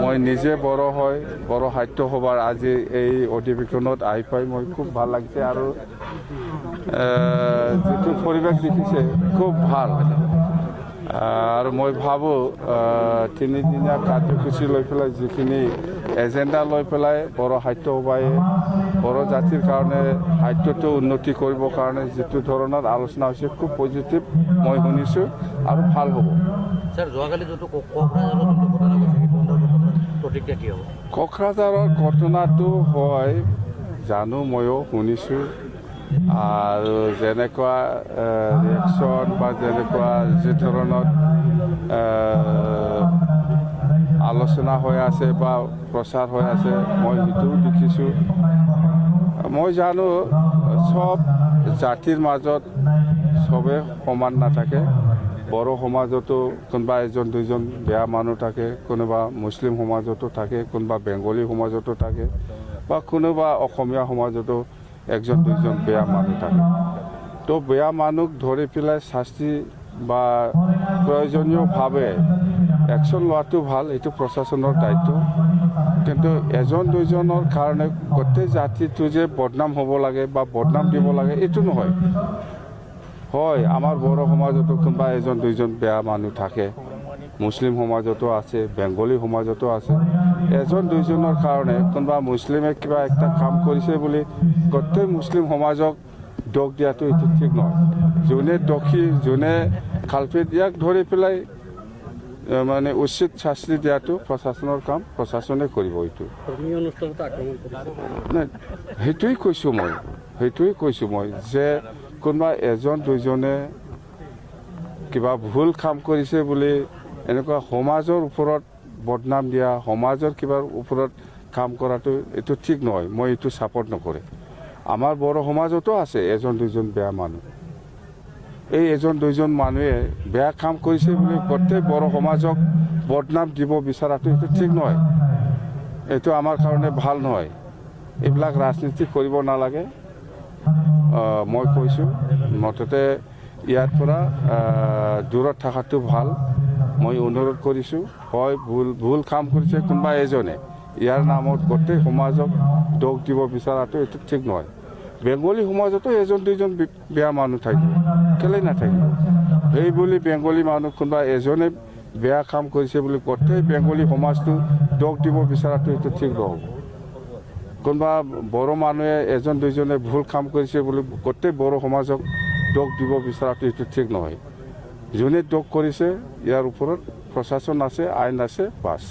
মই নিজে বড়ো হয়, বড়ো সাহিত্য সভাৰ আজি এই অধিৱেশনত আহি পাই মই খুব ভাল লাগিছে আৰু যিটো পৰিৱেশ দেখিছে খুব ভাল আৰু মই ভাবোঁ তিনিদিনীয়া কাৰ্যসূচী লৈ পেলাই যিখিনি এজেণ্ডা লৈ পেলাই বড়ো সাহিত্য সভাই বড়ো জাতিৰ কাৰণে সাহিত্যটো উন্নতি কৰিবৰ কাৰণে যিটো ধৰণৰ আলোচনা হৈছে খুব পজিটিভ মই শুনিছোঁ আৰু ভাল হ'ব। স্যাৰ যোৱাকালি যোনটো কোকৰাঝাৰৰ যোনটো ঘটনা হৈছে সেইটো প্ৰতিক্ৰিয়া কি হ'ব? কোকৰাঝাৰৰ ঘটনাটো হয় জানো, ময়ো শুনিছোঁ আৰু যেনেকুৱা ৰিয়েকশ্যন বা যেনেকুৱা যি ধৰণৰ আলোচনা হৈ আছে বা প্ৰচাৰ হৈ আছে মই সেইটোও দেখিছোঁ। মই জানো চব জাতিৰ মাজত চবে সমান নাথাকে। বড়ো সমাজতো কোনোবা এজন দুজন বেয়া মানুহ থাকে, কোনোবা মুছলিম সমাজতো থাকে, কোনোবা বেংগলী সমাজতো থাকে বা কোনোবা অসমীয়া সমাজতো একজন দুজন বেয়া মানুহ থাকে। তো বেয়া মানুহ ধৰি পেলাই শাস্তি বা প্ৰয়োজনীয়ভাৱে একশ্যন লোৱাটো ভাল, এইটো প্ৰশাসনৰ দায়িত্ব। কিন্তু এজন দুজনৰ কাৰণে গোটেই জাতিটো যে বদনাম হ'ব লাগে বা বদনাম দিব লাগে এইটো নহয়। হয়, আমাৰ বড়ো সমাজতো কোনোবা এজন দুজন বেয়া মানুহ থাকে, মুছলিম সমাজতো আছে, বেংগলী সমাজতো আছে। এজন দুজনৰ কাৰণে কোনোবা মুছলিমে কিবা এটা কাম কৰিছে বুলি গোটেই মুছলিম সমাজক দোষ দিয়াটো এইটো ঠিক নহয়। যোনে দোষী, যোনে কালপিত ইয়াক ধৰি পেলাই মানে উচিত শাস্তি দিয়াটো প্ৰশাসনৰ কাম, প্ৰশাসনে কৰিব। এইটো সেইটোৱেই কৈছোঁ মই যে কোনোবা এজন দুজনে কিবা ভুল কাম কৰিছে বুলি এনেকুৱা সমাজৰ ওপৰত বদনাম দিয়া, সমাজৰ কিবাৰ ওপৰত কাম কৰাটো এইটো ঠিক নহয়। মই এইটো ছাপৰ্ট নকৰে। আমাৰ বড়ো সমাজতো আছে এজন দুজন বেয়া মানুহ। এই এজন দুজন মানুহে বেয়া কাম কৰিছে বুলি গোটেই বড়ো সমাজক বদনাম দিব বিচৰাটো এইটো ঠিক নহয়। এইটো আমাৰ কাৰণে ভাল নহয়। এইবিলাক ৰাজনীতি কৰিব নালাগে। মই কৈছোঁ মুঠতে ইয়াৰ পৰা দূৰত থকাটো ভাল। মই অনুৰোধ কৰিছোঁ, হয় ভুল কাম কৰিছে কোনোবা এজনে, ইয়াৰ নামত গোটেই সমাজক দোষ দিব বিচৰাটো এইটো ঠিক নহয়। বেংগলী সমাজতো এজন দুজন বেয়া মানুহ থাকিব, কেলৈ নাথাকিব? সেই বুলি বেংগলী মানুহ কোনোবা এজনে বেয়া কাম কৰিছে বুলি গোটেই বেংগলী সমাজটো দোষ দিব বিচৰাটো এইটো ঠিক নহ'ব। কোনোবা বড়ো মানুহে এজন দুজনে ভুল কাম কৰিছে বুলি গোটেই বড়ো সমাজক দোষ দিব বিচৰাটো এইটো ঠিক নহয়। যোনে দোষ কৰিছে ইয়াৰ ওপৰত প্ৰশাসন আছে, আইন আছে, বাছ।